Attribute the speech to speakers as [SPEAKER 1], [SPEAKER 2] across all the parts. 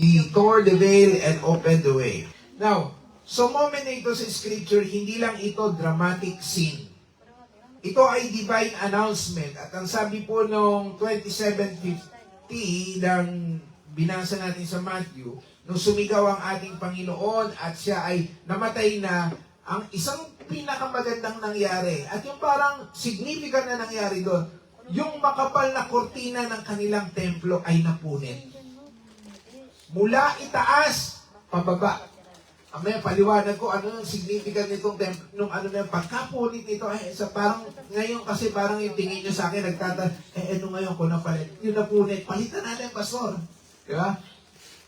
[SPEAKER 1] He tore the veil and opened the way. Now, so moment na ito sa scripture, hindi lang ito dramatic scene. Ito ay divine announcement. At ang sabi po noong 27:50 ng binasa natin sa Matthew, nung sumigaw ang ating Panginoon at siya ay namatay na, ang isang pinakamagandang nangyari at yung parang significant na nangyari doon, yung makapal na kortina ng kanilang templo ay napunit. Mula itaas, pababa. Amaya, paliwanag ko ano yung significant nitong templo, nung ano na, pagkapunit nito, sa parang, ngayon kasi parang yung tingin nyo sa akin, ano ngayon ko napalit? Yung napunit, palitan natin, pastor. Diba?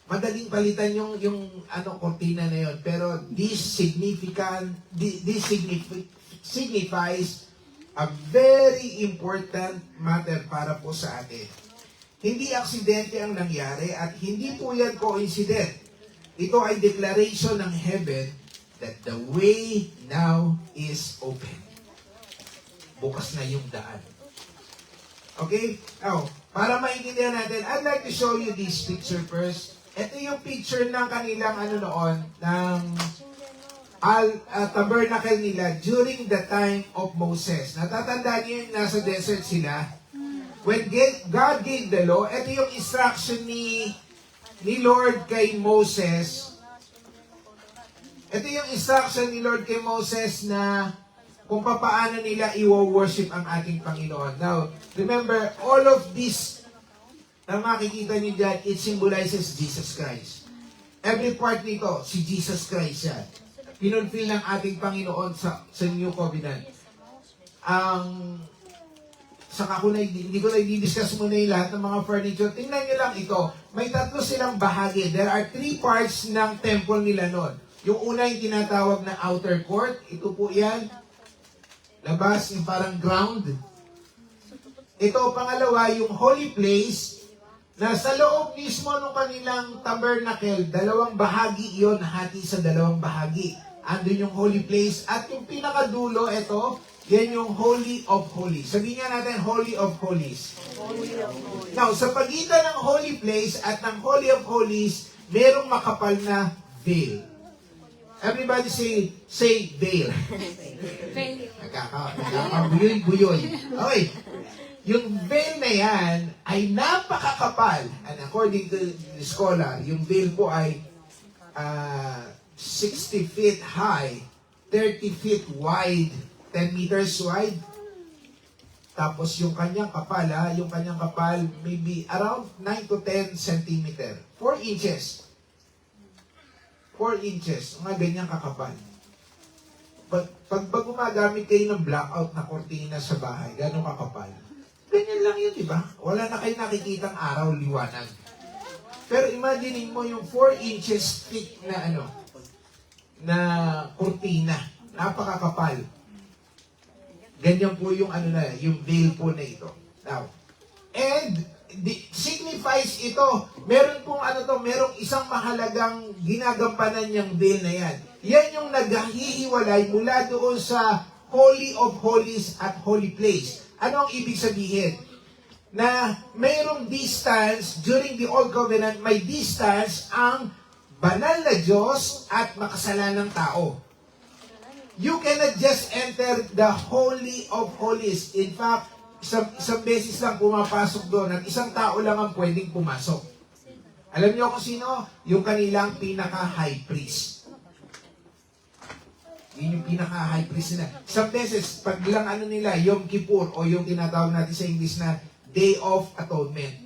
[SPEAKER 1] Madaling palitan yung kortina na yun. Pero this signifies a very important matter para po sa atin. Hindi aksidente ang nangyari at hindi po yan coincident. Ito ay declaration ng heaven that the way now is open. Bukas na yung daan. Okay? Now, para maintindihan natin, I'd like to show you this picture first. Ito yung picture ng kanilang ng tabernacle nila during the time of Moses. Natatandaan niyo yung nasa desert sila? When God gave the law, ito yung instruction ni Lord kay Moses. Ito yung instruction ni Lord kay Moses na kung paano nila i-worship ang ating Panginoon. Now, remember, all of this na makikita niyo dyan, it symbolizes Jesus Christ. Every part nito, si Jesus Christ yan. Pinulfill ng ating Panginoon sa New Covenant. Saka hindi ko na i-discuss muna yung lahat ng mga furniture. Tingnan nyo lang ito. May tatlo silang bahagi. There are 3 parts ng temple nila noon. Yung una yung tinatawag na outer court. Ito po yan. Labas, yung parang ground. Ito, pangalawa, yung holy place. Na sa loob mismo ng kanilang tabernacle, 2 bahagi iyon, hati sa 2 bahagi. Andun yung holy place. At yung pinakadulo, ito, yan yung Holy of Holies. Sabihin nga natin, Holy of Holies.
[SPEAKER 2] Holy of Holies.
[SPEAKER 1] Now, sa pagitan ng Holy Place at ng Holy of Holies, merong makapal na veil. Everybody say veil. Nagkakabuyoy-buyoy. Okay. Yung veil na yan ay napakakapal. And according to the scholar, yung veil po ay 60 feet high, 30 feet wide, 10 meters wide. Tapos yung kanyang kapal, maybe around 9 to 10 centimeter. 4 inches. 4 inches. Mga ganyang kakapal. Pag gumagamit kayo ng blackout na kortina sa bahay, gano'ng kakapal? Ganyan lang yun, diba? Wala na kayo nakikitang araw, liwanag. Pero imagine mo yung 4 inches thick na kortina. Napakakapal. Ganyan po yung yung veil po na ito. Now, and signifies ito, meron pong merong isang mahalagang ginagampanan niyang veil na yan. Yan yung naghihiwalay mula doon sa Holy of Holies at Holy Place. Ano ang ibig sabihin? Na mayroong distance, during the Old Covenant, may distance ang banal na Diyos at makasalanang tao. You cannot just enter the Holy of Holies. In fact, isang beses lang pumapasok doon at isang tao lang ang pwedeng pumasok. Alam niyo kung sino? Yung kanilang pinaka-high priest. Yun yung pinaka-high priest nila. Isang beses, pag lang nila, Yom Kippur o yung tinatawag natin sa English na Day of Atonement.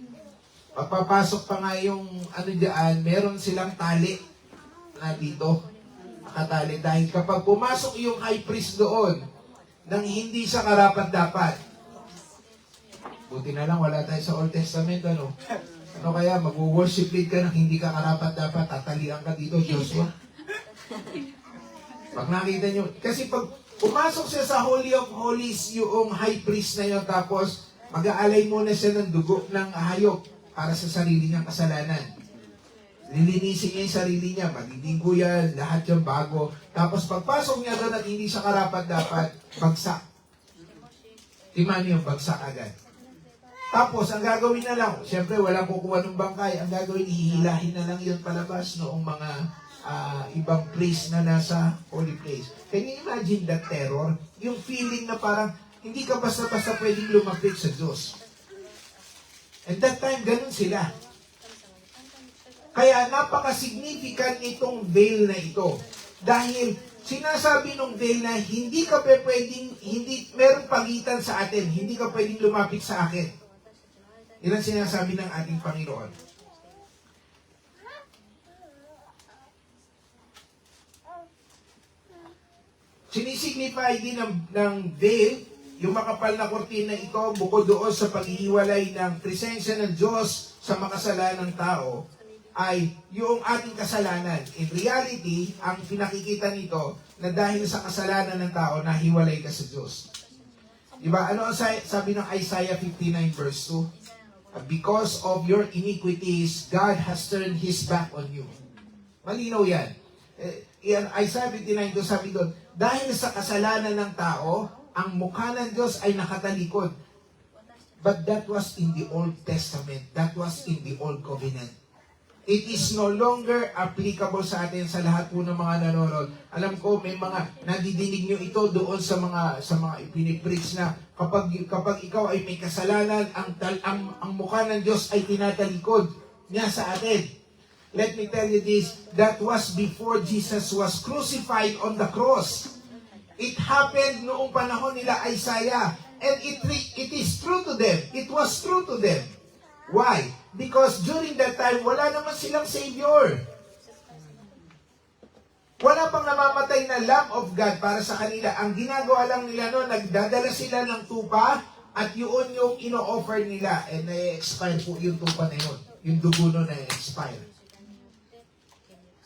[SPEAKER 1] Pagpapasok pa nga yung dyan, meron silang tali na dito. Nakatali. Dahil kapag pumasok yung high priest doon, nang hindi siya karapat-dapat, buti na lang wala tayo sa Old Testament, ano kaya, mag-worship lead ka nang hindi ka karapat-dapat, tatalian ka dito, Joshua. Pag nakita nyo, kasi pag pumasok siya sa Holy of Holies, yung high priest na yun, tapos mag-aalay muna siya ng dugo ng hayop para sa sarili niyang kasalanan. Lilinisin niya yung sarili niya, magdidinggo yan, lahat yung bago. Tapos pagpasok niya doon at hindi siya karapat-dapat, bagsak. Tingnan niyo yung bagsak agad. Tapos, ang gagawin na lang, syempre walang kukuha ng bangkay, ang gagawin, hihilahin na lang yun palabas noong mga ibang priest na nasa holy place. Can you imagine that terror? Yung feeling na parang, hindi ka basta-basta pwedeng lumapit sa Diyos. And that time, ganun sila. Kaya napaka-significant itong veil na ito. Dahil sinasabi ng veil na hindi ka pwedeng, hindi, merong pagitan sa atin, hindi ka pwedeng lumapit sa akin. Yan ang sinasabi ng ating Panginoon. Sinisignify din ng veil, yung makapal na kortina ito, bukod doon sa paghihiwalay ng presensya ng Diyos sa makasalanang tao, ay yung ating kasalanan. In reality, ang pinakikita nito na dahil sa kasalanan ng tao, nahiwalay ka sa Diyos. Diba? Ano ang sabi ng Isaiah 59 verse 2? Because of your iniquities, God has turned His back on you. Malinaw yan. Isaiah 59 doon, sabi doon, dahil sa kasalanan ng tao, ang mukha ng Diyos ay nakatalikod. But that was in the Old Testament. That was in the Old Covenant. It is no longer applicable sa atin, sa lahat po ng mga nanonood. Alam ko, may mga nadidinig nyo ito doon sa mga ipinipreach na kapag ikaw ay may kasalanan, ang mukha ng Diyos ay tinatalikod niya sa atin. Let me tell you this, that was before Jesus was crucified on the cross. It happened noong panahon nila Isaiah, and it is true to them. It was true to them. Why? Because during that time, wala naman silang Savior. Wala pang namamatay na Lamb of God para sa kanila. Ang ginagawa lang nila noon, nagdadala sila ng tupa at yun yung ino-offer nila. And na-expire po yung tupa na yun. Yung dugo nun na-expire.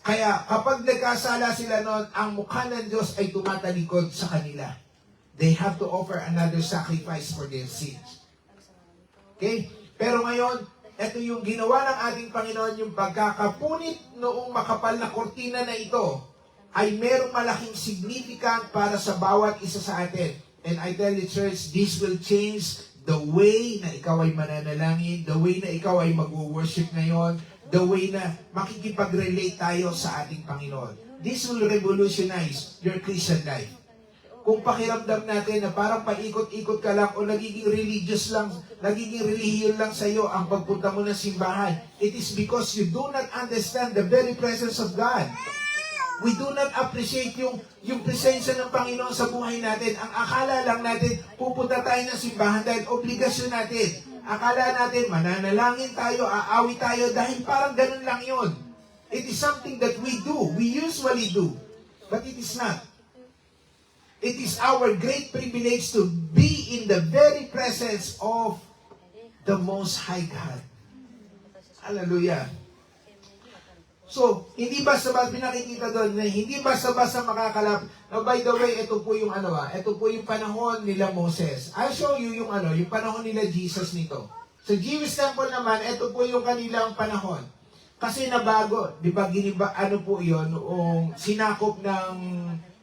[SPEAKER 1] Kaya kapag nagkasala sila noon, ang mukha ng Diyos ay tumatalikod sa kanila. They have to offer another sacrifice for their sins. Okay? Pero ngayon, ito yung ginawa ng ating Panginoon, yung pagkakapunit noong makapal na kortina na ito, ay merong malaking significant para sa bawat isa sa atin. And I tell you, church, this will change the way na ikaw ay mananalangin, the way na ikaw ay mag-worship ngayon, the way na makikipag-relate tayo sa ating Panginoon. This will revolutionize your Christian life. Kung pakiramdam natin na parang paikot-ikot ka lang o nagiging religious lang, nagiging relihiyon lang sa iyo ang pagpunta mo ng simbahan, it is because you do not understand the very presence of God. We do not appreciate yung presensya ng Panginoon sa buhay natin. Ang akala lang natin, pupunta tayo ng simbahan dahil obligasyon natin. Akala natin, mananalangin tayo, aawi tayo, dahil parang ganun lang yun. It is something that we do. We usually do. But it is not. It is our great privilege to be in the very presence of the Most High God. Hallelujah. So, hindi basta-basta pinakikita doon, hindi basta-basta makakalap. Now, by the way, ito po yung ito po yung panahon nila Moses. I'll show you yung yung panahon nila Jesus nito. Sa Jewish temple naman, ito po yung kanilang panahon. Kasi nabago, di ba, po yun, noong sinakop ng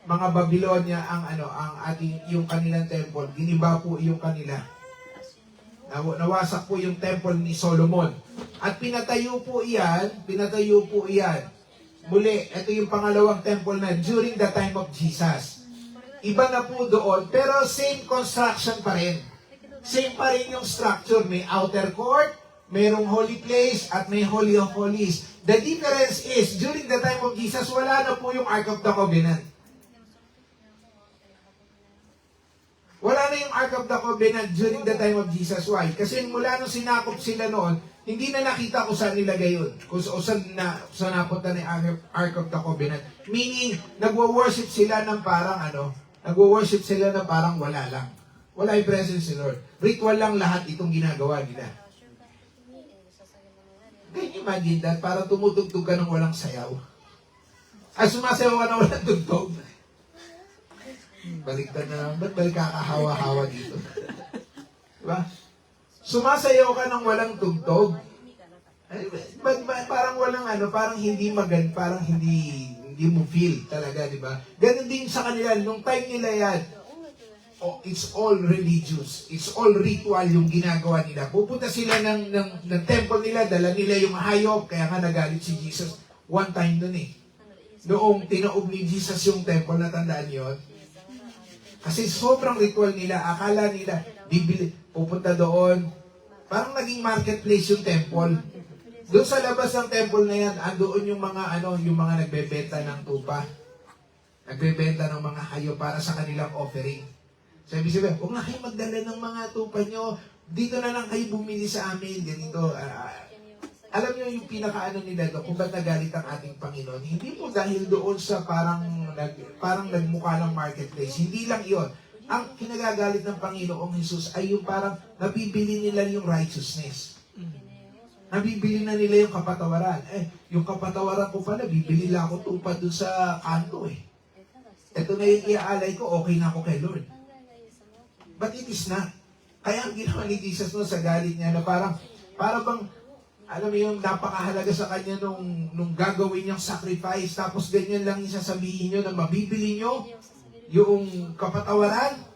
[SPEAKER 1] mga Babylonia ang yung kanilang temple, giniba po yung kanila. Nawasak po yung temple ni Solomon. At pinatayo po iyan. Muli, ito yung pangalawang temple na during the time of Jesus. Iba na po doon, pero same construction pa rin. Same pa rin yung structure. May outer court, mayroong holy place, at may Holy of Holies. The difference is, during the time of Jesus, wala na po yung Ark of the Covenant. Wala na yung Ark of the Covenant during the time of Jesus. Why? Kasi mula nung sinakop sila noon, hindi na nakita kung saan nilagay yun. Kung saan napunta na yung Ark of the Covenant. Meaning, nagwo-worship sila ng parang wala lang. Wala yung presence ni Lord. Ritual lang lahat itong ginagawa nila. Can you imagine that? Parang tumutugtog ka ng walang sayaw. Ay, sumasayaw ka ng walang tugtog. Baliktad na naman. Ba't balik kakahawa-hawa dito? Diba? Sumasayaw ka ng walang tugtog. Ay, parang walang parang hindi parang hindi mo feel talaga, di ba? Ganun din sa kanila, nung time nila yan, it's all religious. It's all ritual yung ginagawa nila. Pupunta sila ng temple nila, dala nila yung hayop, kaya nga nagalit si Jesus one time dun eh. Noong tinaob ni Jesus yung temple, natandaan yun? Kasi sobrang ritual nila, akala nila, pupunta doon, parang naging marketplace yung temple. Doon sa labas ng temple na yan, andoon yung mga yung mga nagbebenta ng tupa. Nagbebenta ng mga hayop para sa kanilang offering. Sabi sabi, huwag na kayo magdala ng mga tupa nyo. Dito na lang kayo bumili sa amin. Ganito. Alam nyo yung pinakaano nila doon, kung ba't nagalit ang ating Panginoon? Hindi po dahil doon sa parang nagmukha ng marketplace. Hindi lang iyon. Ang kinagagalit ng Panginoong Jesus ay yung parang nabibili nila yung righteousness. Nabibili na nila yung kapatawaran. Yung kapatawaran ko pala, bibili lang ako tupa doon sa kanto eh. Ito na yung iaalay ko, okay na ako kay Lord. But it is not. Kaya ang ginawa ni Jesus no, sa galit niya na para bang, alam mo yung napakahalaga sa kanya nung gagawin niyang sacrifice, tapos ganyan lang yung sasabihin niyo na mabibili niyo yung kapatawaran.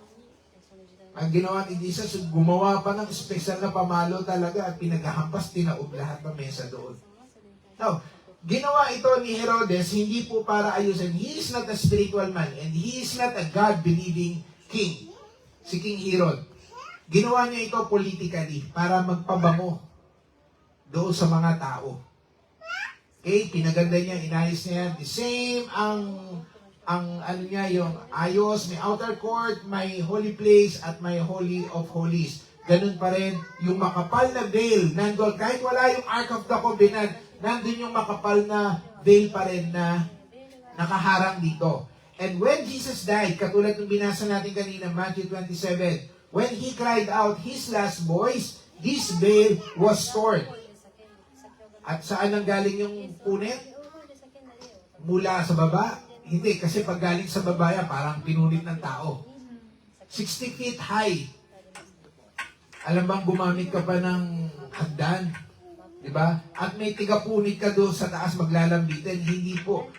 [SPEAKER 1] Ang ginawa ni Jesus, gumawa pa ng special na pamalo talaga at pinaghahampas, tinaob lahat ng mesa doon. Now, ginawa ito ni Herodes hindi po para ayusin. He is not a spiritual man and he is not a God-believing king. Si King Herod. Ginawa niya ito politically para magpabango doon sa mga tao. Okay, pinaganda niya, inayos niya. The same ang ano niya, yung ayos, may outer court, may holy place, at may holy of holies. Ganun pa rin, yung makapal na veil, nandun, kahit wala yung Ark of the Covenant, nandun yung makapal na veil pa rin na nakaharang dito. And when Jesus died, katulad ng binasa natin kanina, Matthew 27, when He cried out His last voice, this veil was torn. At saan ang galing yung punit? Mula sa baba? Hindi, kasi pag galing sa babaya, parang pinunit ng tao. 60 feet high. Alam bang gumamit ka pa ng hagdan? Diba? At may tigapunit ka doon sa taas maglalambitin. Hindi po.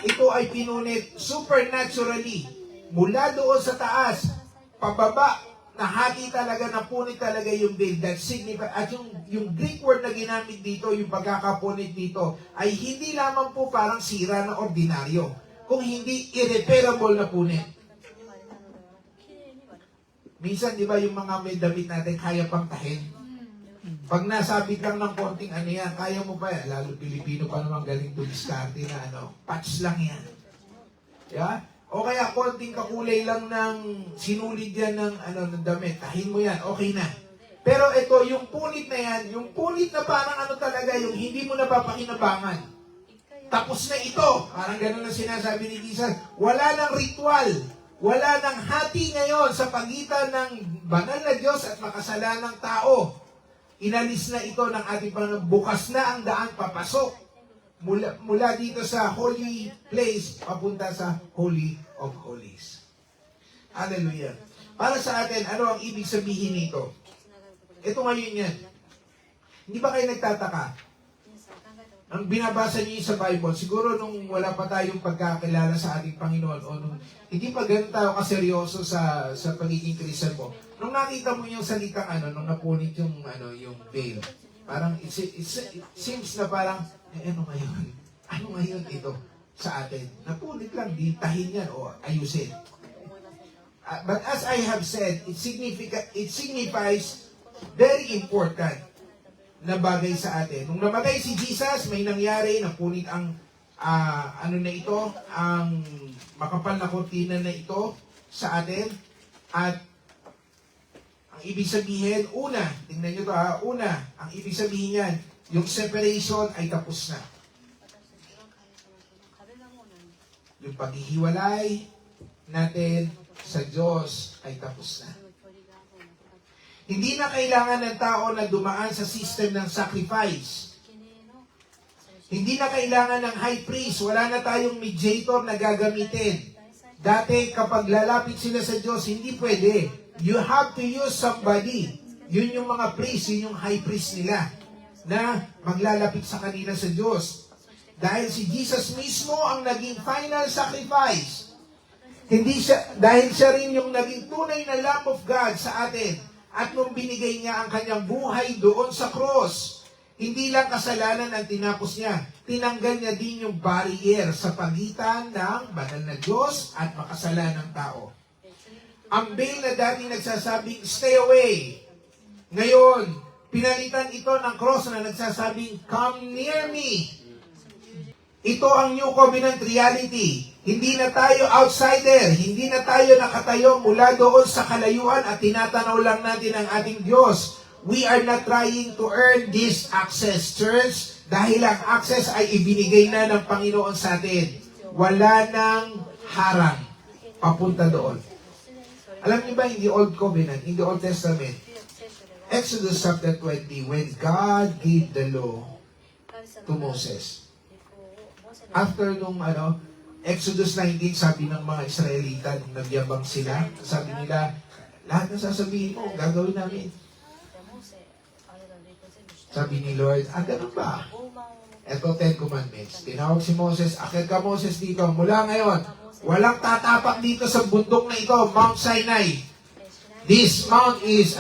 [SPEAKER 1] Ito ay pinunit supernaturally. Mula doon sa taas, pababa, nahati talaga, napunit talaga yung veil. That signifies, at yung Greek word na ginamit dito, yung pagkakapunit dito, ay hindi lamang po parang sira na ordinaryo, kung hindi irreparable na punit. Minsan, di ba, yung mga may damit natin, kaya pang tahin. Pag nasabit lang ng konting yan, kaya mo pa yan. Lalo Pilipino pa naman galing tumiskarte na patch lang yan. Yeah? O kaya konting kakulay lang ng sinulid yan ng damit. Tahin mo yan, okay na. Pero ito, yung punit na yan, yung punit na parang talaga, yung hindi mo napapakinabangan. Tapos na ito. Parang ganun ang sinasabi ni Jesus. Wala nang ritual. Wala nang hati ngayon sa pagitan ng banal na Diyos at makasalanang tao. Inalis na ito ng ating Panginoon. Bukas na ang daan papasok. Mula dito sa holy place, papunta sa Holy of Holies. Hallelujah. Para sa atin, ano ang ibig sabihin nito? Ito ngayon yan. Hindi ba kayo nagtataka? Ang binabasa niyo sa Bible, siguro nung wala pa tayong pagkakilala sa ating Panginoon, o nung hindi pa ganun tayo kaseryoso sa pagiging Christian mo, nung nakita mo yung salitang nung napunit yung veil, parang it seems na parang, ano ngayon? Ano ngayon ito sa atin? Napunit lang, ditahin yan o ayusin. But as I have said, it signifies very important na bagay sa atin. Nung namatay si Jesus, may nangyari, napunit ang ang makapal na kortina na ito sa atin. At ang ibig sabihin, tingnan nyo to ang ibig sabihin yan, yung separation ay tapos na. Yung paghihiwalay natin sa Diyos ay tapos na. Hindi na kailangan ng tao na dumaan sa system ng sacrifice. Hindi na kailangan ng high priest. Wala na tayong mediator na gagamitin. Dati kapag lalapit sila sa Diyos, hindi pwede. You have to use somebody. Yun yung mga priest, yun yung high priest nila na maglalapit sa kanila sa Diyos. Dahil si Jesus mismo ang naging final sacrifice. Hindi siya, dahil siya rin yung naging tunay na Lamb of God sa atin. At nung binigay niya ang kanyang buhay doon sa cross, hindi lang kasalanan ang tinapos niya. Tinanggal niya din yung barrier sa pagitan ng banal na Diyos at makasalanang tao. Ang veil na dati nagsasabing, stay away. Ngayon, pinalitan ito ng cross na nagsasabing, come near me. Ito ang New Covenant reality. Hindi na tayo outsider. Hindi na tayo nakatayo mula doon sa kalayuan at tinatanaw lang natin ang ating Diyos. We are not trying to earn this access, church, dahil ang access ay ibinigay na ng Panginoon sa atin. Wala nang harang papunta doon. Alam niyo ba, in the Old Covenant, in the Old Testament, Exodus chapter 20, when God gave the law to Moses, after nung Exodus 19, sabi ng mga Israelita, nung nagyabang sila, sabi nila, lahat na sasabihin mo, gagawin namin. Sabi ni Lord, ganun ba? Ito, 10 Commandments. Tinawag si Moses, akit ka Moses dito, mula ngayon, walang tatapak dito sa bundok na ito, Mount Sinai. This mount is,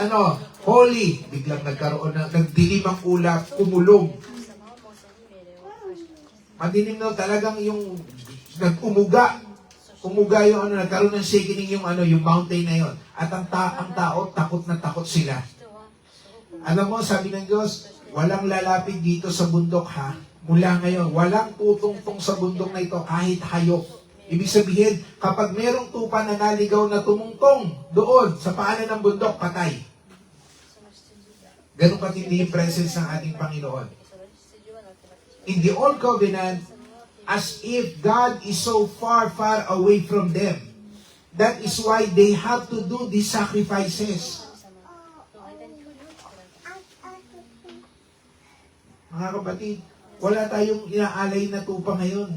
[SPEAKER 1] holy. Biglang nagdilim ang ulap, kumulong. Madilim na talagang yung nag-umuga. Umuga yung nagkaroon ng shaking yung mountain na yon. At ang tao, takot na takot sila. Alam mo, sabi ng Diyos, walang lalapit dito sa bundok ha. Mula ngayon, walang tutungtong sa bundok na ito kahit hayop. Ibig sabihin, kapag merong tupa na naligaw na tumungtong doon sa paanan ng bundok, patay. Ganun katindi yung presence ng ating Panginoon. In the Old Covenant, as if God is so far, far away from them. That is why they have to do these sacrifices. Mga kapatid, wala tayong inaalay na tupa ngayon.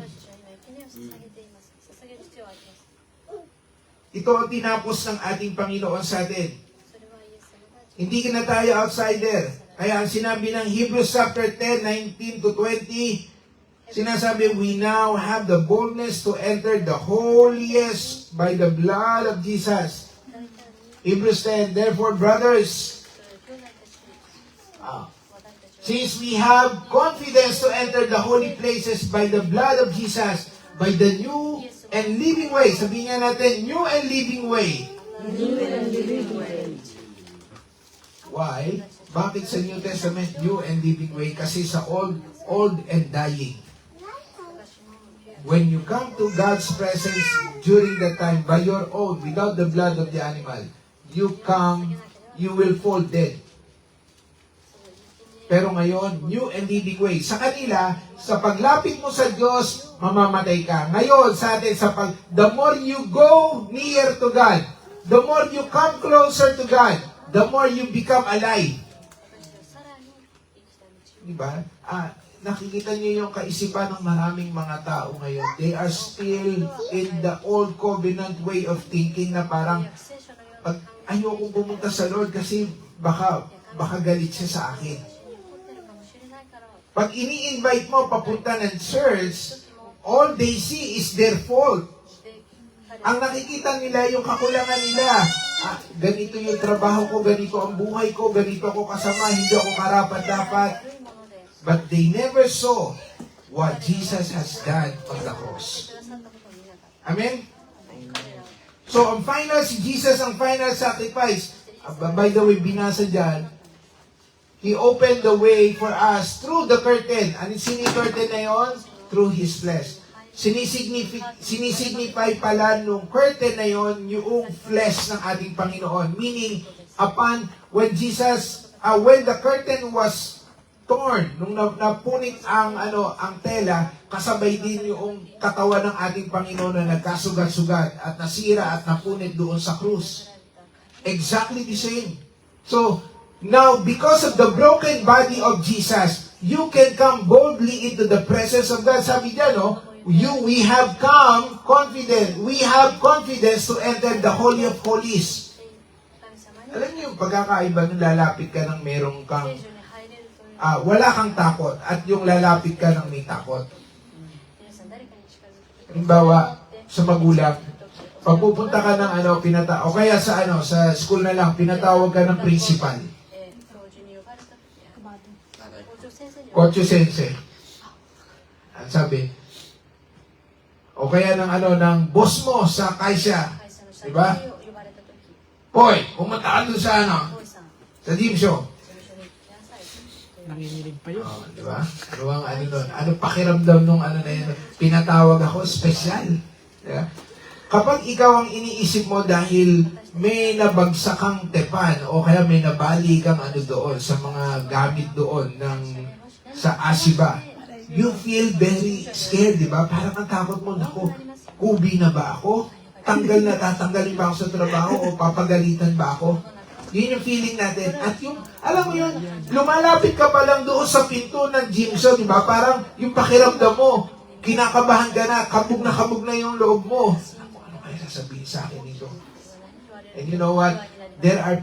[SPEAKER 1] Ito ang tinapos ng ating Panginoon sa atin. Hindi na tayo outsider. Kaya ang sinabi ng Hebrews chapter 10, 19 to 20, sinasabi, we now have the boldness to enter the holiest by the blood of Jesus. Hebrews 10, therefore, brothers, since we have confidence to enter the holy places by the blood of Jesus, by the new and living way. Sabihin nga natin, new and living way.
[SPEAKER 2] New and living way.
[SPEAKER 1] Why? Bakit sa New Testament, new and living way? Kasi sa old and dying. When you come to God's presence during that time, by your own, without the blood of the animal, you will fall dead. Pero ngayon, new and living way. Sa kanila, sa paglapit mo sa Diyos, mamamatay ka. Ngayon, sa atin, the more you go near to God, the more you come closer to God, the more you become alive. Diba? Nakikita niyo yung kaisipan ng maraming mga tao ngayon. They are still in the old covenant way of thinking na parang, ayokong pumunta sa Lord kasi baka galit siya sa akin. Pag ini-invite mo papunta ng church, all they see is their fault. Ang nakikita nila, yung kakulangan nila, ganito yung trabaho ko, ganito ang buhay ko, ganito ako kasama, hindi ako karapat-dapat. But they never saw what Jesus has done on the cross. Amen? So, ang final, si Jesus ang final sacrifice. By the way, binasa dyan, He opened the way for us through the curtain. Ano yung curtain na yun? Through His flesh. Sinisignify pala nung curtain na yun yung flesh ng ating Panginoon. Meaning, when the curtain was torn, nung napunit ang tela, kasabay din yung katawan ng ating Panginoon na nagkasugat-sugat at nasira at napunit doon sa krus. Exactly the same. So, now, because of the broken body of Jesus, you can come boldly into the presence of God. Sabi niya, we have come confident. We have confidence to enter the Holy of Holies. Alam niyo yung pagkakaiba nung lalapit ka ng merong kang, wala kang takot at yung lalapit ka ng may takot. Halimbawa, sa magulang, Pag pupunta ka ng o kaya sa sa school na lang, pinatawag ka ng principal.
[SPEAKER 3] 教授に呼ばれた時校長先生に
[SPEAKER 1] Kocho sensei. Ang sabi, o kaya ng boss mo sa kaisya.
[SPEAKER 3] 会社の社
[SPEAKER 1] Diba?
[SPEAKER 3] 長に呼ばれた時
[SPEAKER 1] Hoy, pumunta ka dun sa
[SPEAKER 3] ボイさん
[SPEAKER 1] sa gym show.
[SPEAKER 3] 事務所に来なさいと
[SPEAKER 4] Nanginginig pa yun.
[SPEAKER 1] Oh, di ba? Ano ang nun? Ano pakiramdam nung na yun? Pinatawag ako, special. Diba? Kapag ikaw ang iniisip mo dahil may nabagsak kang tepan o kaya may nabali kang doon sa mga gamit doon sa Asiba, you feel very scared, di ba? Parang ang takot mo, naku, kubi na ba ako? Tatanggalin ba ako sa trabaho o papagalitan ba ako? Yun yung feeling natin. At yung, alam mo yun, lumalapit ka pa lang doon sa pinto ng gym show, di ba? Parang yung pakiramdam mo, kinakabahan ka na kabog na yung loob mo. Ano kaya sasabihin sa akin nito? And you know what? There are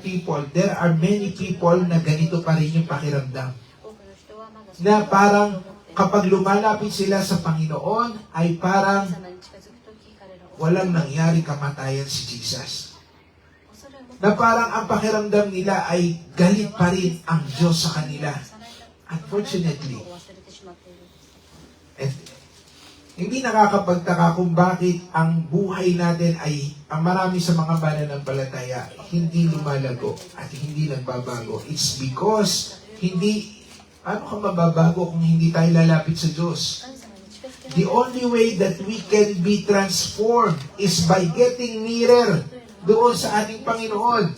[SPEAKER 1] many people na ganito pa rin yung pakiramdam.
[SPEAKER 3] 多くの人はまだ
[SPEAKER 1] Na parang kapag lumalapit sila sa Panginoon, ay parang
[SPEAKER 3] 神様に近づく時彼らは
[SPEAKER 1] walang nangyari kamatayan si Jesus.
[SPEAKER 3] 恐れを持って
[SPEAKER 1] Na parang ang pakiramdam nila ay galit pa rin ang Diyos sa kanila.
[SPEAKER 3] 幼い頃
[SPEAKER 1] Unfortunately.
[SPEAKER 3] を忘れてしまっているんです
[SPEAKER 1] And hindi nakakapagtaka kung bakit ang buhay natin ay, ang marami sa mga mananampalataya, hindi lumalago at hindi nagbabago. It's because paano ka mababago kung hindi tayo lalapit sa Diyos?
[SPEAKER 3] 神様に近づけ
[SPEAKER 1] The only way that we can be transformed is by getting nearer doon sa ating Panginoon.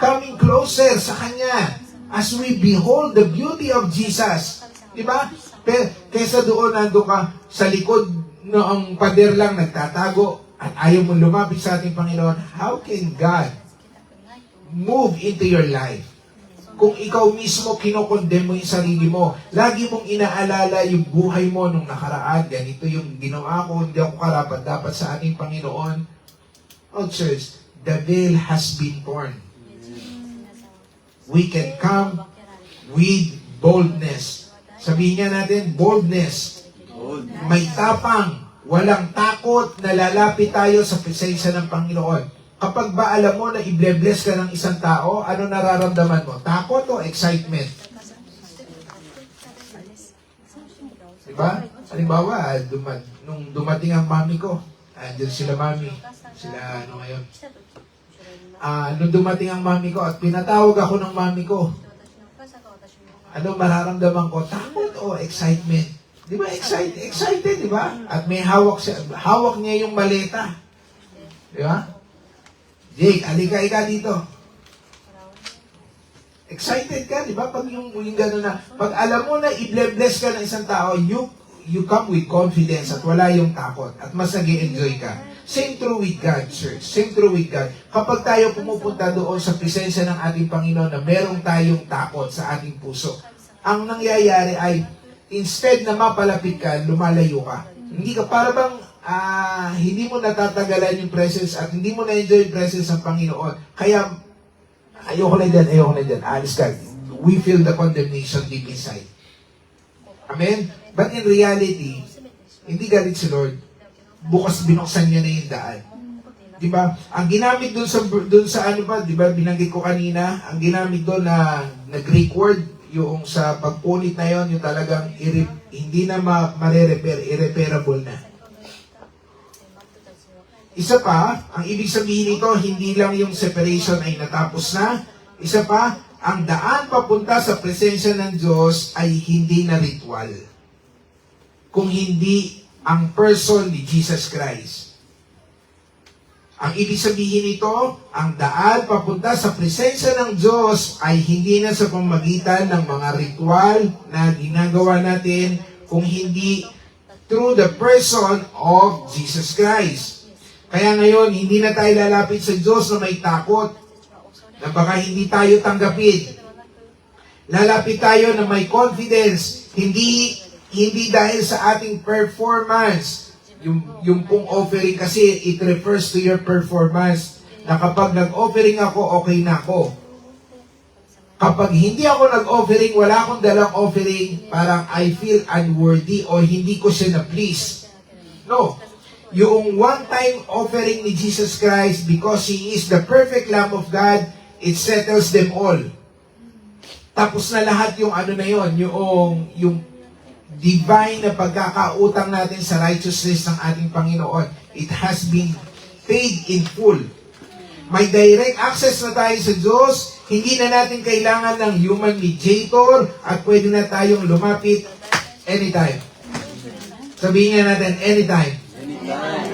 [SPEAKER 1] Coming closer sa Kanya as we behold the beauty of Jesus. Diba? Kesa doon nandun ka sa likod noong pader lang nagtatago at ayaw mong lumapit sa ating Panginoon, how can God move into your life? Kung ikaw mismo kinokondem mo yung sarili mo, lagi mong inaalala yung buhay mo nung nakaraan, ganito yung ginawa ko, hindi ako karapat dapat sa ating Panginoon. Oh church, the veil has been torn. We can come with boldness. Sabihin nga natin, boldness. May tapang, walang takot na lalapit tayo sa presensya ng Panginoon. Kapag ba alam mo na i-bless ka ng isang tao, ano nararamdaman mo? Takot o excitement? Diba? Halimbawa, nung dumating ang mami ko, andyan sila mami, sila ngayon.
[SPEAKER 3] 来た時後ろに
[SPEAKER 1] Nung dumating ang mami ko at pinatawag ako ng mami ko,
[SPEAKER 3] 私のお母さんが私の
[SPEAKER 1] ano mararamdaman ko? Takot o excitement? Di ba? Excited, di ba? At may hawak niya yung maleta. Di ba? Jake, alika ika dito. Excited ka, di ba? Pag yung gano'n na, pag alam mo na i-bless ka ng isang tao, you come with confidence at wala yung takot at mas nag-enjoy ka. Same true with God, church. Same true with God. Kapag tayo pumupunta doon sa presensya ng ating Panginoon na merong tayong takot sa ating puso, ang nangyayari ay, instead na mapalapit ka, lumalayo ka. Hindi ka, para bang, hindi mo natatagalan yung presence at hindi mo na-enjoy yung presence ng Panginoon. Kaya, ayoko na dyan, alis ka. We feel the condemnation deep inside. Amen? But in reality, hindi galit si Lord. Bukas binuksan niya na yung daan. Diba? Ang ginamit doon sa ano ba, diba, binanggit ko kanina, ang ginamit doon na Greek word, yung sa pagpunit na yon, yung talagang hindi na ma-repair, irreparable na. Isa pa, ang ibig sabihin nito, hindi lang yung separation ay natapos na. Isa pa, ang daan papunta sa presensya ng Diyos ay hindi na ritual. Kung hindi ang person ni Jesus Christ. Ang ibig sabihin nito, ang daan papunta sa presensya ng Diyos ay hindi na sa pamamagitan ng mga ritual na ginagawa natin, kung hindi through the person of Jesus Christ. Kaya ngayon, hindi na tayo lalapit sa Diyos na may takot, na baka hindi tayo tanggapin. Lalapit tayo na may confidence, hindi dahil sa ating performance. Yung pong offering kasi, it refers to your performance. Na kapag nag-offering ako, okay na ako. Kapag hindi ako nag-offering, wala akong dalang offering, parang I feel unworthy o hindi ko siya na-please. No. yung one-time offering ni Jesus Christ, because He is the perfect Lamb of God, it settles them all. Tapos na lahat yung ano na yon, yung divine na pagkakautang natin sa righteousness ng ating Panginoon. It has been paid in full. May direct access na tayo sa Diyos. Hindi na natin kailangan ng human mediator at pwede na tayong lumapit anytime. Sabihin nga natin, anytime.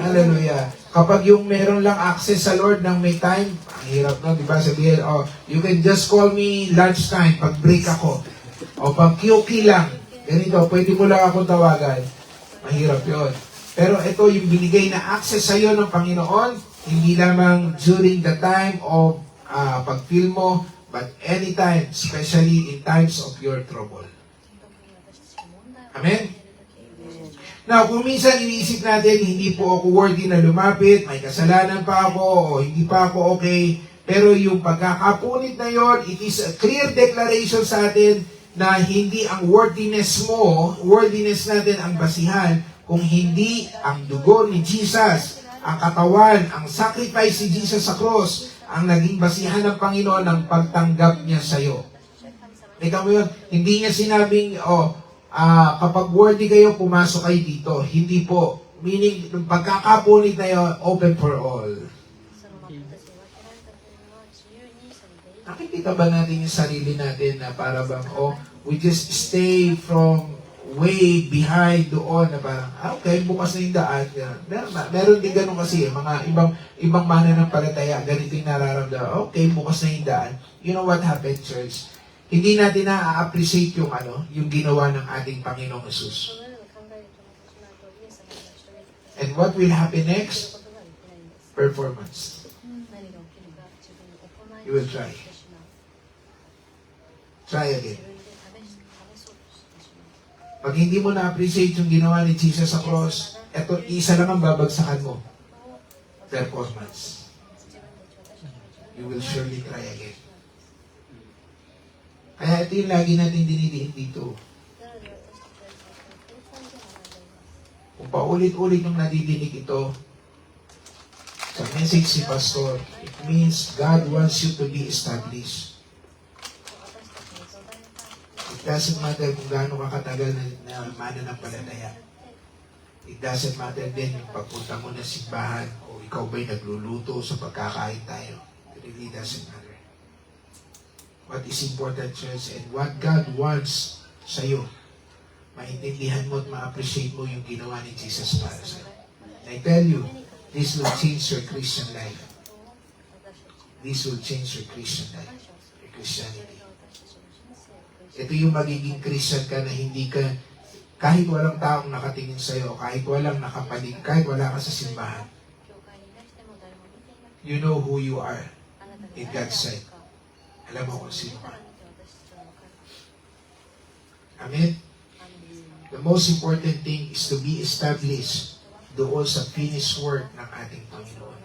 [SPEAKER 1] Hallelujah. Kapag yung meron lang access sa Lord ng may time, ang hirap na, di ba? Sabihin, oh, you can just call me lunchtime pag break ako. O pag QQ lang. Ganito, pwede mo lang akong tawagan. Mahirap yun. Pero ito yung binigay na access sa iyo ng Panginoon, hindi lamang during the time of pag-feel mo, but anytime, especially in times of your trouble. Amen? Now, kung minsan iniisip natin, hindi po ako worthy na lumapit, may kasalanan pa ako, o hindi pa ako okay, pero yung pagkakapunit na yon, it is a clear declaration sa atin na hindi ang worthiness natin ang basihan, kung hindi ang dugo ni Jesus, ang katawan, ang sacrifice ni Jesus sa cross, ang naging basihan ng Panginoon ng pagtanggap niya sa iyo. Teka mo yun, hindi niya sinabing, kapag worthy kayo, pumasok kayo dito. Hindi po. Meaning, yung pagkakapunit na yun, open for all. Nakikita ba natin yung sarili natin na para bang, we just stay from way behind doon na parang, okay, bukas na yung daan. Meron din ganun kasi, mga ibang mananampalataya, ganito yung nararamdaman. Okay, bukas na yung daan. You know what happened, church? Hindi natin na-appreciate yung ginawa ng ating Panginoong Jesus. And what will happen next? Performance. You will try. Try again. Pag hindi mo na-appreciate yung ginawa ni Jesus sa cross, eto, isa lang ang babagsakan mo. Performance. You will surely try again. Kaya ito yung lagi natin dinidiin dito. Kung paulit-ulit yung nadidinig ito, sa message si Pastor, it means God wants you to be established. It doesn't matter kung gaano kakatagal na mananampalataya. It doesn't matter din yung pagpunta mo na simbahan o ikaw ba'y nagluluto sa pagkakain tayo. It really doesn't matter. What is important, church, and what God wants sa iyo, maintindihan mo at ma-appreciate mo yung ginawa ni Jesus para sa iyo. And I tell you, this will change your Christian life. This will change your Christian life, your Christianity. Ito yung magiging Christian ka na hindi ka, kahit walang taong nakatingin sa iyo, kahit walang nakapalig, kahit wala ka sa simbahan, you know who you are in God's sight. Alam mo kung sino ka. Amen? The most important thing is to be established doon sa finished work ng ating Panginoon.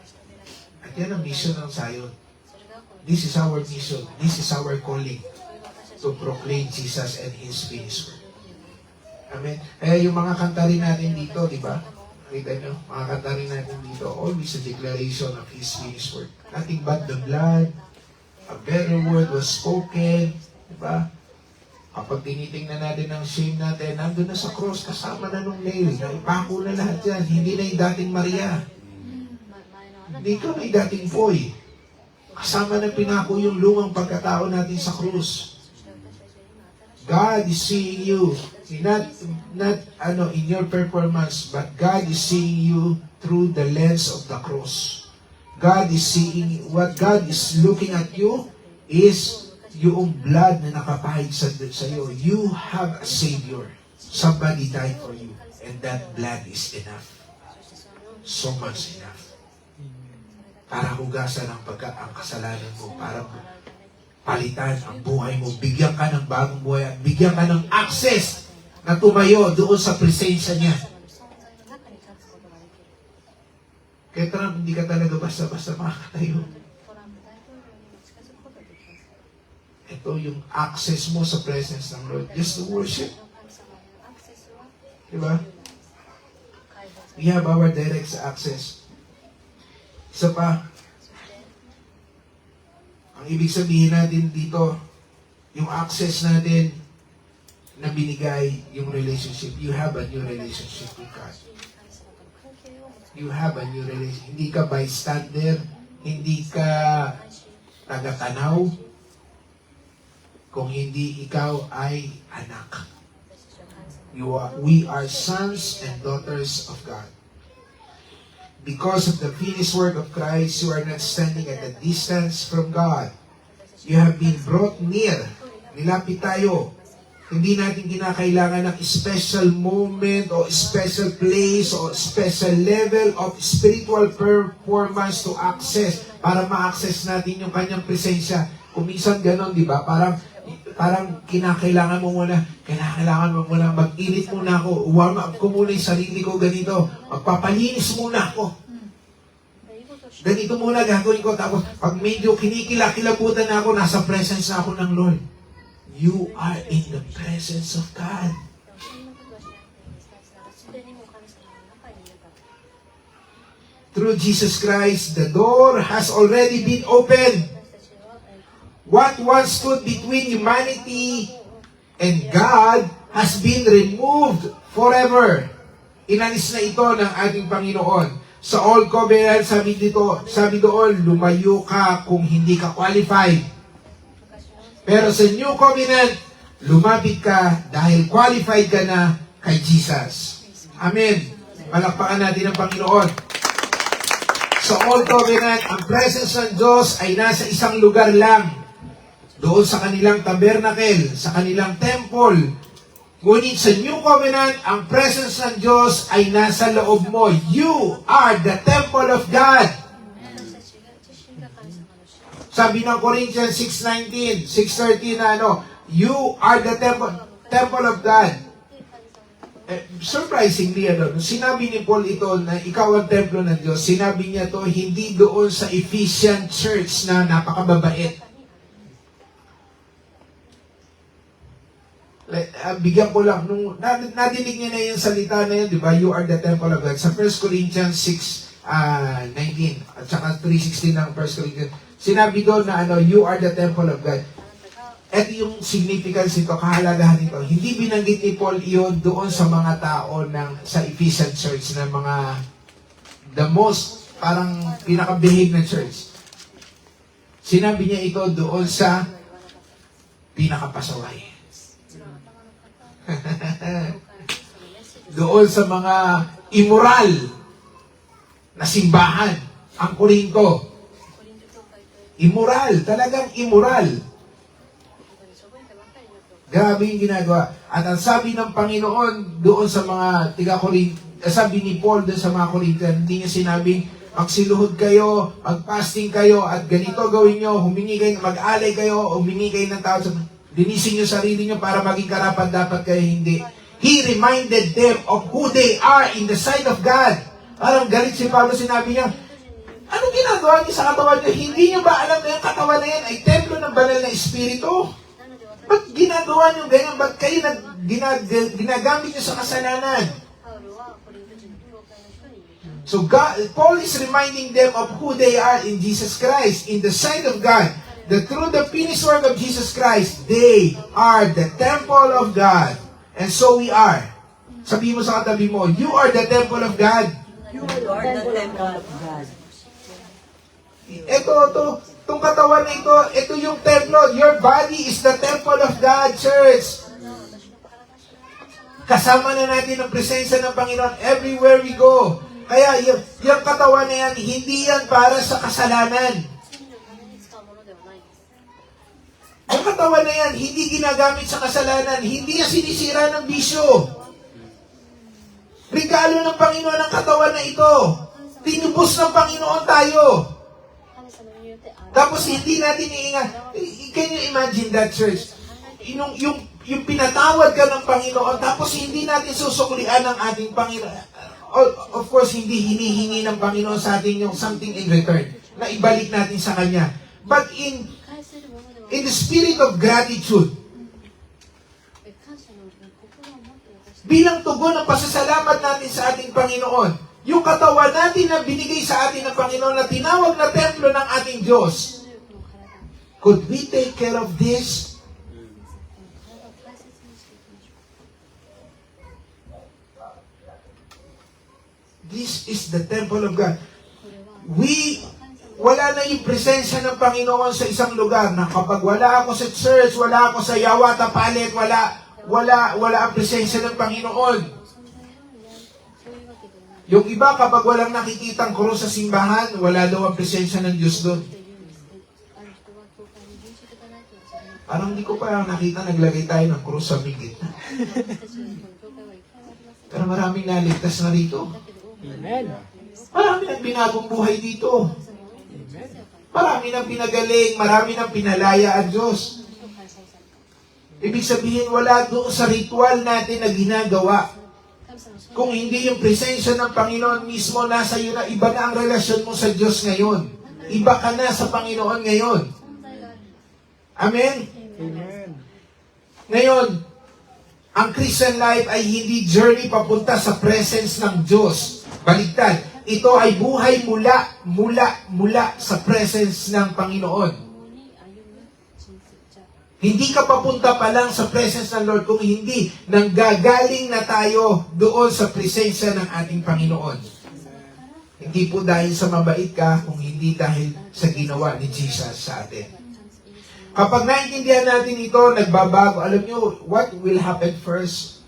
[SPEAKER 1] At yan ang mission ng Zion. This is our mission. This is our calling to proclaim Jesus and His finished work. Amen? Kaya yung mga kanta rin natin dito, di ba? Nakita nyo? Mga kanta rin natin dito, always a declaration of His finished work. Nothing but the blood, a better word was spoken, di ba? Kapag tinitingnan natin ang shame natin, nandun na sa cross, kasama na nung nail, naipako na lahat yan. Hindi na yung dating Maria. Hindi ka na yung dating Poy. Kasama na pinako yung lumang pagkatao natin sa cross. God is seeing you, not in your performance, but God is seeing you through the lens of the cross. God is seeing, what God is looking at you is yung blood na nakapahid sa iyo. You have a Savior. Somebody died for you. And that blood is enough. So much enough. Para hugasan ang kasalanan mo. Para palitan ang buhay mo. Bigyan ka ng bagong buhay. At bigyan ka ng access na tumayo doon sa presensya niya. Kaya Trump, hindi ka talaga basta-basta makakatayo. Ito yung access mo sa presence ng Lord. Just to worship. Diba? We have our direct access. Isa pa, ang ibig sabihin natin dito, yung access natin na binigay, yung relationship. You have a new relationship with God. You have a new relationship. Hindi ka bystander, hindi ka taga-tanaw, kung hindi ikaw ay anak. We are sons and daughters of God. Because of the finished work of Christ, you are not standing at a distance from God. You have been brought near. Nilapit tayo. Hindi natin kinakailangan ng special moment o special place o special level of spiritual performance to access para ma-access natin yung kanyang presensya. Kung minsan ganon, di ba? Parang kinakailangan mo muna mag-init muna ako, warm up ko muna yung sarili ko ganito, magpapalinis muna ako. Ganito muna gagawin ko, tapos pag medyo kinikilabutan na ako, nasa presence na ako ng Lord. You are in the presence of God. Through Jesus Christ, the door has already been opened. What once stood between humanity and God has been removed forever. Inalis na ito ng ating Panginoon. Sa Old Covenant, sabi doon, lumayo ka kung hindi ka qualified. Pero sa New Covenant, lumapit ka dahil qualified ka na kay Jesus. Amen. Palakpakan natin ang Panginoon. Sa Old Covenant, ang presence ng Diyos ay nasa isang lugar lang. Doon sa kanilang tabernacle, sa kanilang temple. Ngunit sa New Covenant, ang presence ng Diyos ay nasa loob mo. You are the temple of God. Sabi ng Corinthians 6:19, 6:13 na you are the temple of God. Surprisingly, nung sinabi ni Paul ito na ikaw ang templo ng Diyos, sinabi niya to hindi doon sa Ephesian church na napakababait. Bigyan ko lang, nung nadinig niya na yung salita na yun, di ba? You are the temple of God. Sa 1 Corinthians 6:19 at saka 3:16 ng 1 Corinthians, sinabi doon na you are the temple of God. At yung significance nito, kahalagahan nito, hindi binanggit ni Paul iyon doon sa mga tao sa Ephesian church na mga the most, parang pinakabihig na church. Sinabi niya ito doon sa pinakapasaway. Doon sa mga immoral na simbahan, ang Korinto. Immoral, talagang immoral. Grabe yung ginagawa. At ang sabi ng Panginoon doon sa mga sabi ni Paul doon sa mga Corinthian, hindi niya sinabing magsiluhod kayo, magpasting kayo, at ganito gawin nyo, humingi kayo, mag-alay kayo, humingi kayo ng tao sa linisin yung sarili nyo para maging karapat dapat kayo, hindi. He reminded them of who they are in the sight of God. Parang galit si Pablo, sinabi niya, anong ginagawa niyo sa katawan niyo? Hindi niyo ba alam na yung katawan na yan ay templo ng banal na Espiritu? Ba't ginagawa niyo ganyan? Ba't kayo ginagamit niyo sa kasalanan? So Paul is reminding them of who they are in Jesus Christ, in the sight of God. That through the finished work of Jesus Christ, they are the temple of God. And so we are. Sabi mo sa katabi mo, you are the temple of God.
[SPEAKER 2] You are the temple of God.
[SPEAKER 1] Itong katawan na ito yung templo. Your body is the temple of God, church. Kasama na natin ang presensya ng Panginoon everywhere we go. Kaya yung katawan na yan, hindi yan para sa kasalanan. Ang katawan na yan, hindi ginagamit sa kasalanan, hindi yan sinisira ng bisyo. Regalo ng Panginoon ang katawan na ito. Tinubos ng Panginoon tayo. Tapos hindi natin iingat. Can you imagine that, church? Yung pinatawad ka ng Panginoon, tapos hindi natin susuklian ng ating Panginoon. Of course, hindi hinihingi ng Panginoon sa atin yung something in return, na ibalik natin sa Kanya. But in the spirit of gratitude, bilang tugon ng pasasalamat natin sa ating Panginoon. Yung katawan natin na binigay sa atin ng Panginoon na tinawag na templo ng ating Diyos. Could we take care of this? This is the temple of God. Wala na yung presensya ng Panginoon sa isang lugar na kapag wala ako sa church, wala ako sa Yawata Palit, wala ang presensya ng Panginoon. Yung iba kapag walang nakikitang krus sa simbahan, wala daw ang presensya ng Diyos doon. Parang hindi ko pa nakita naglagay tayo ng krus sa bigit. Pero maraming naligtas na rito.
[SPEAKER 2] Amen.
[SPEAKER 1] Marami nang binagong buhay dito. Marami nang pinagaling, marami nang pinalaya ang Diyos. Ibig sabihin, wala doon sa ritual natin na ginagawa. Kung hindi yung presensya ng Panginoon mismo nasa iyo na, iba na ang relasyon mo sa Diyos ngayon. Iba ka na sa Panginoon ngayon. Amen?
[SPEAKER 2] Amen.
[SPEAKER 1] Ngayon, ang Christian life ay hindi journey papunta sa presence ng Diyos. Baligtad. Ito ay buhay mula sa presence ng Panginoon. Hindi ka papunta pa lang sa presence ng Lord kung hindi nanggagaling na tayo doon sa presensya ng ating Panginoon. Hindi po dahil sa mabait ka, kung hindi dahil sa ginawa ni Jesus sa atin. Kapag naintindihan natin ito, nagbabago. Alam nyo, what will happen first?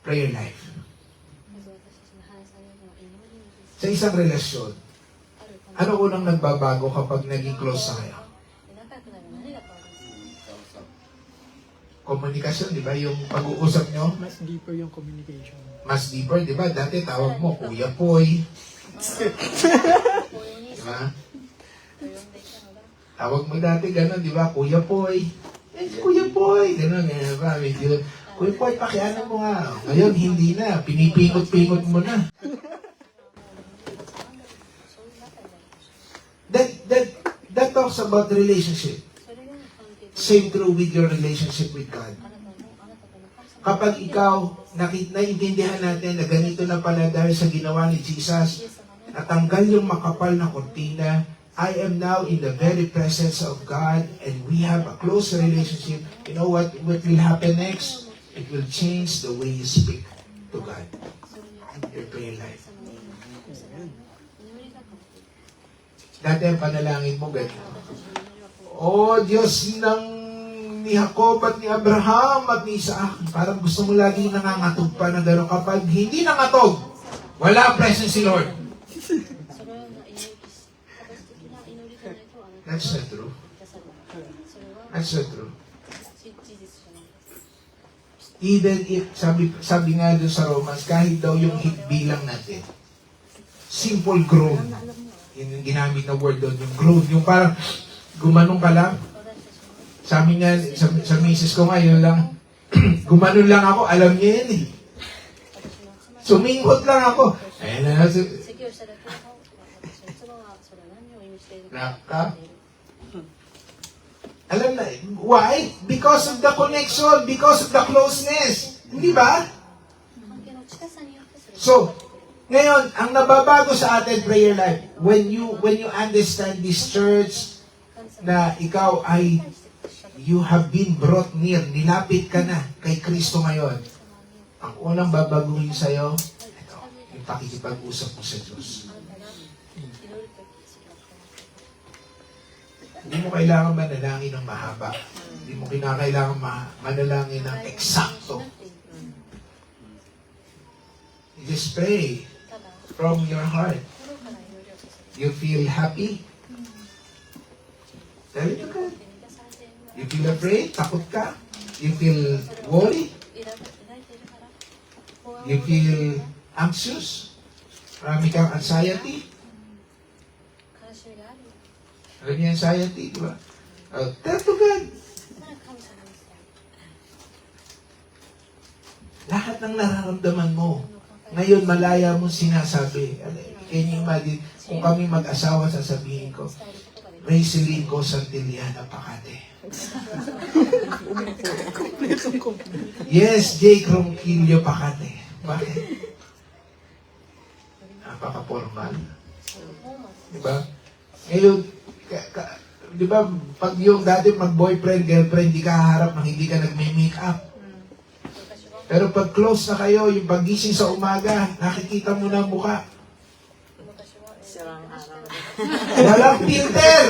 [SPEAKER 1] Prayer life. Sa isang relasyon, ano unang nagbabago kapag naging close na kayo? Komunikasyon, di ba? Yung pag-uusap nyo,
[SPEAKER 2] Mas deeper yung communication.
[SPEAKER 1] mas deeper, di ba? Dati tawag mo, Kuya Poy. Di ba? Tawag mo dati gano'n, di ba? Kuya Poy. Kuya Poy. Gano'n, di ba? Medyo, Kuya Poy, pakialam mo nga. Ngayon, hindi na. Pinipingot-pingot mo na. That talks about relationship. Same true with your relationship with God. Kapag ikaw, naiintindihan natin na ganito na pala dahil sa ginawa ni Jesus, natanggal yung makapal na kortina, I am now in the very presence of God and we have a close relationship. You know what will happen next? It will change the way you speak to God in your prayer life. Dati ang panalangin mo ganito. O Diyos ni Jacob at ni Abraham at ni Isaac. Parang gusto mo laging nangangatog pa na gano'n. Kapag hindi nangatog, wala ang presence si Lord. That's not true. That's not true. Even if, sabi nga doon sa Romans, kahit daw yung bilang natin, simple groan. Yun yung ginamit na word doon, yung groan. Yung parang gumanong ka lang. Sabi nga, sa misis ko nga, yun lang, gumanon lang ako, alam niya yan eh. Sumingot lang ako. Ayan na, alam na, why? Because of the connection, because of the closeness. Hindi ba? So, ngayon, ang nababago sa atin prayer life, when you understand this church, na ikaw ay, you have been brought near, nilapit ka na kay Kristo ngayon. Ang unang babaguhin sa'yo, ito, yung pakikipag-usap mo sa Diyos. Hindi mo kailangan manalangin ng mahaba. Hindi mo kinakailangan manalangin ng eksakto. You just pray from your heart. You feel happy? Tell it to God. You feel afraid? Takot ka? You feel worried? You feel anxious? Marami kang anxiety? Alam niyo anxiety, di ba? Tell to God. Lahat ng nararamdaman mo, ngayon malaya mong sinasabi. Can you imagine, kung kami mag-asawa, sasabihin ko, Rayceline Santillana Pacate. Yes, Jake Ronquillo Pacate. Bakit? Napaka-formal. Diba? Ngayon, diba, pag yung dati mag-boyfriend, girlfriend, di ka haharap nang hindi ka nagme-makeup. Pero pag close na kayo, yung pagising sa umaga, nakikita mo na ang mukha. Walang filter!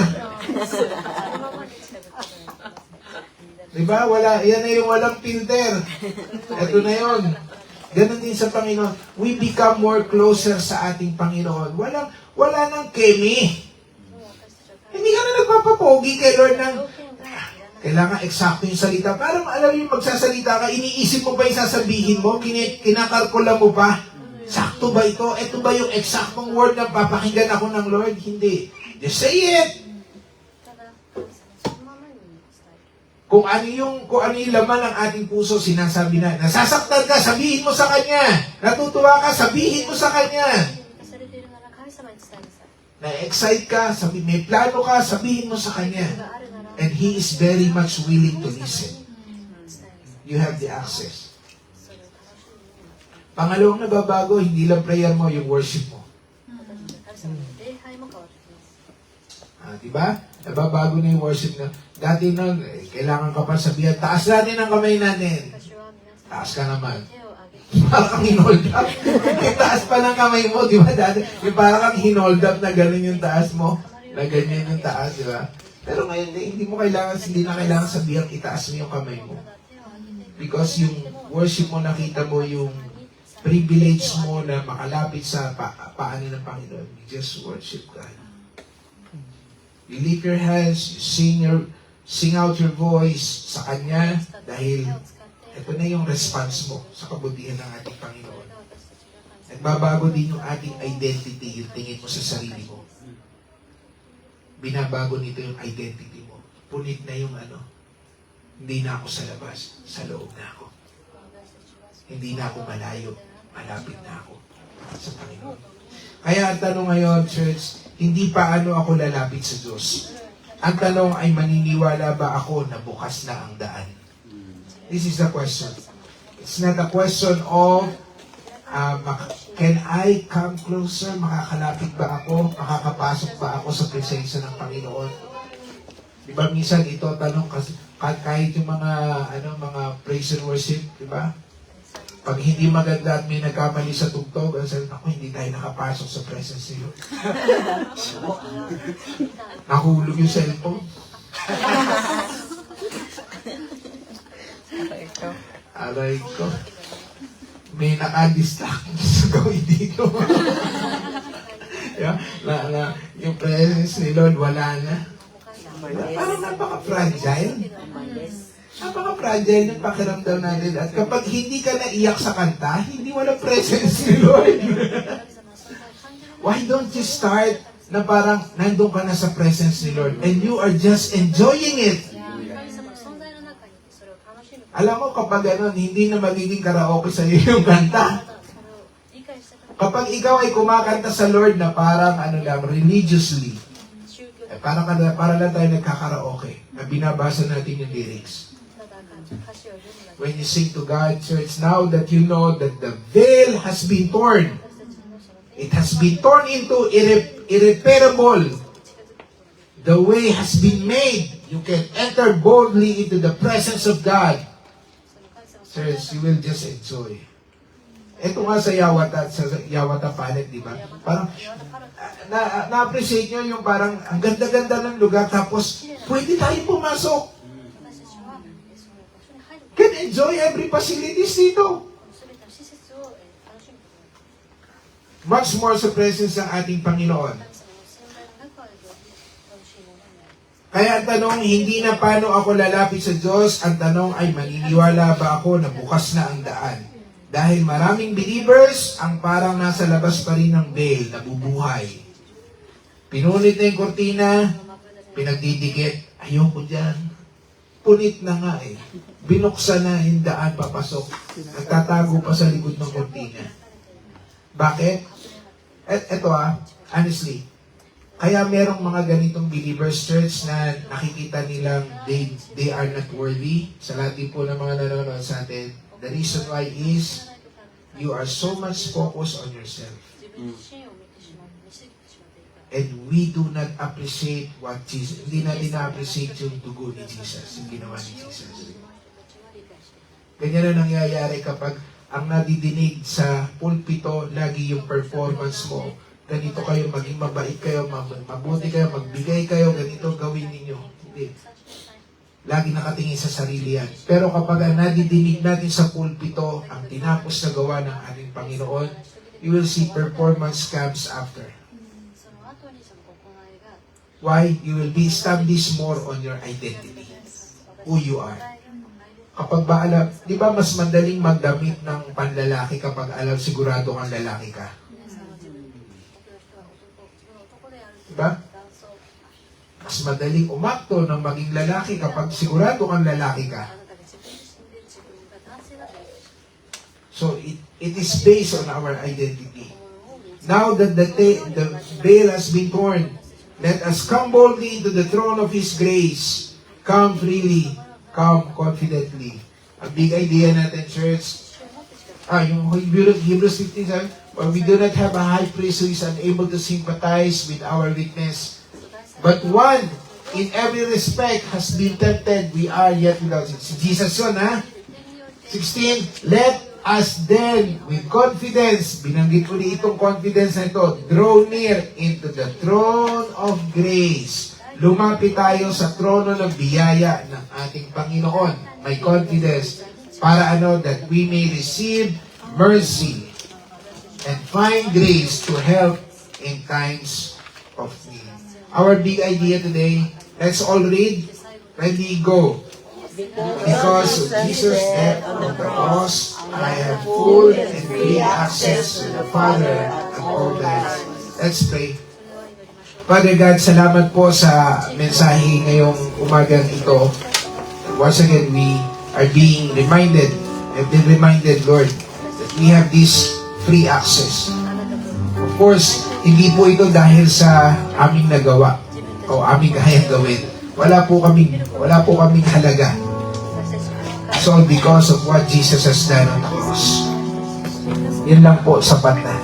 [SPEAKER 1] Diba? Yan na yung walang filter. Ito na yun. Ganon din sa Panginoon. We become more closer sa ating Panginoon. Wala nang kemi. Hindi ka na nagpapapogi kay Lord ng kailangan eksakto yung salita. Parang alam yung magsasalita ka, iniisip mo ba yung sasabihin mo? Kinakalkula mo pa? Sakto ba ito? Ito ba yung eksaktong word na papakinggan ako ng Lord? Hindi. Just say it! Kung ano yung laman ng ating puso, sinasabi na. Nasasaktan ka, sabihin mo sa Kanya. Natutuwa ka, sabihin mo sa Kanya. Na-excite ka, may plano ka, sabihin mo sa Kanya. And He is very much willing to listen. You have the access. Pangalawang nababago, hindi lang prayer mo, yung worship mo. Diba? Nababago na yung worship na. Dati nun, kailangan ka pa sabihan, taas natin ang kamay natin. Taas ka naman. Parang kang hinold up. Taas pa ng kamay mo, di ba? Dati, yung parang kang hinold up na gano'n yung taas mo. Na ganyan yung taas, di ba? Pero ngayon, hindi na kailangan sabihan, itaas mo yung kamay mo. Because yung worship mo, nakita mo yung privilege mo na makalapit sa paano ng Panginoon. You just worship God. You lift your hands, you sing out your voice sa Kanya dahil ito na yung response mo sa kabutihan ng ating Panginoon. Nagbabago din yung ating identity, yung tingin mo sa sarili mo. Binabago nito yung identity mo. Punit na yung hindi na ako sa labas, sa loob na ako. Hindi na ako malayo, malapit na ako sa Panginoon. Kaya ang tanong ngayon, church, hindi pa ako lalapit sa Diyos. Ang tanong ay maniniwala ba ako na bukas na ang daan? This is the question. It's not a question of can I come closer? Makakalapit ba ako? Makakapasok ba ako sa presensya ng Panginoon? Di ba minsan ito tanong kasi kahit yung mga praise and worship, di ba? Pag hindi maganda at may nagkamali sa tugtog, sabi ako, hindi tayo nakapasok sa presence niyo. Nahulog yung cellphone. Aray ko. May naka-distract sa gawin dito. Yung presence ni Lord, wala na. Parang napaka-fragile. Napaka-fragile ng pakiramdam natin. At kapag hindi ka naiyak sa kanta, hindi walang presence ni Lord. Why don't you start na parang nandun ka na sa presence ni Lord and you are just enjoying it? Alam mo, kapag hindi na magiging karaoke sa iyo yung kanta. Kapag ikaw ay kumakanta sa Lord na parang religiously, para lang tayo nagkakaraoke, na binabasa natin yung lyrics. When you sing to God, church, now that you know that the veil has been torn, it has been torn into irreparable. The way has been made. You can enter boldly into the presence of God. Church, you will just enjoy. Ito nga sa Yawata Palet, di ba? Parang, na-appreciate nyo yung parang, ang ganda-ganda ng lugar, tapos, pwede tayo pumasok. Can enjoy every facilities dito. Much more sa presence ng ating Panginoon. Kaya ang tanong, hindi na paano ako lalapit sa Diyos, ang tanong ay maniniwala ba ako na bukas na ang daan? Dahil maraming believers ang parang nasa labas pa rin ng veil, nabubuhay. Pinunit na yung kortina, pinagdidikit, ayoko dyan. Punit na nga eh. Binuksan na yung daan papasok. Nagtatago pa sa likod ng kortina. Bakit? Eto honestly, Kaya merong mga ganitong believers church na nakikita nilang they are not worthy. Sa lahat din po ng mga nanonood sa atin, the reason why is you are so much focused on yourself.
[SPEAKER 3] 自分自身を見てしまう、見せてしまっているから。
[SPEAKER 1] And we do not appreciate what Jesus, hindi natin na-appreciate yung dugo ni Jesus, yung ginawa ni Jesus. Ganyan na nangyayari kapag ang nadidinig sa pulpito, lagi yung performance mo. Ganito kayo, maging mabait kayo, mabuti kayo, magbigay kayo, ganito gawin ninyo. Hindi. Lagi nakatingin sa sarili yan. Pero kapag nadidinig natin sa pulpito, ang tinapos na gawa ng ating Panginoon, you will see performance comes after.
[SPEAKER 3] その後にその行いが
[SPEAKER 1] Why? You will be established more on your identity. Who you are. Kapag ba alam, di ba mas madaling magdamit ng panlalaki kapag alam sigurado kang lalaki ka?
[SPEAKER 3] 皆さんは自分の人は自分の男であるという
[SPEAKER 1] Diba?
[SPEAKER 3] 男装
[SPEAKER 1] Mas madaling umakto ng maging lalaki kapag sigurado kang lalaki
[SPEAKER 3] あ
[SPEAKER 1] ka.
[SPEAKER 3] なたが自分自身で自分が男性だという
[SPEAKER 1] So it is based on our identity.
[SPEAKER 3] ものを見つ
[SPEAKER 1] Now that the veil has been torn, let us come boldly to the throne of His grace. Come freely, come confidently. Ang big idea natin, church,
[SPEAKER 3] け持ってしか
[SPEAKER 1] yung Hebrews 15, for we do not have a high priest who is unable to sympathize with our weakness, but one in every respect has been tempted, we are yet without sin. Si Jesus yun, ha? 16, let us then, with confidence, binanggit ko itong confidence na ito, draw near into the throne of grace. Lumapit tayo sa trono ng biyaya ng ating Panginoon. May confidence. Para that we may receive mercy and find grace to help in times of need. Our big idea today, let's all read. Ready, go. Because of Jesus' death on the cross, I have full and free access to the Father at all times. Let's pray. Father God, salamat po sa mensahe ngayong umagang ito. Once again, we are being reminded, have been reminded, Lord, that we have this free access. Of course, hindi po ito dahil sa aming nagawa o aming kayang gawin. Wala po kaming halaga. It's all because of what Jesus has done on the cross. Yan lang po, sapat na.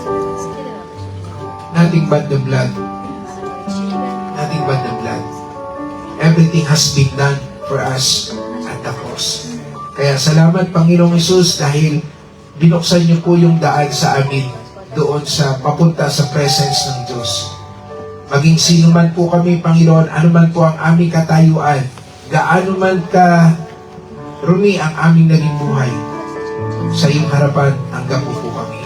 [SPEAKER 1] Nothing but the blood. Nothing but the blood. Everything has been done for us at the cross. Kaya salamat Panginoong Hesus dahil binuksan niyo po yung daan sa amin doon sa papunta sa presence ng Diyos. Maging sino man po kami, Panginoon, ano man po ang aming katayuan, gaano man ka rumi ang aming naging buhay, sa iyong harapan, hanggang po kami.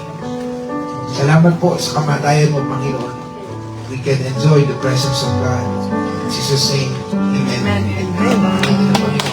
[SPEAKER 1] Salamat po sa kamatayan mo, Panginoon. We can enjoy the presence of God. In Jesus' name, Amen. Amen.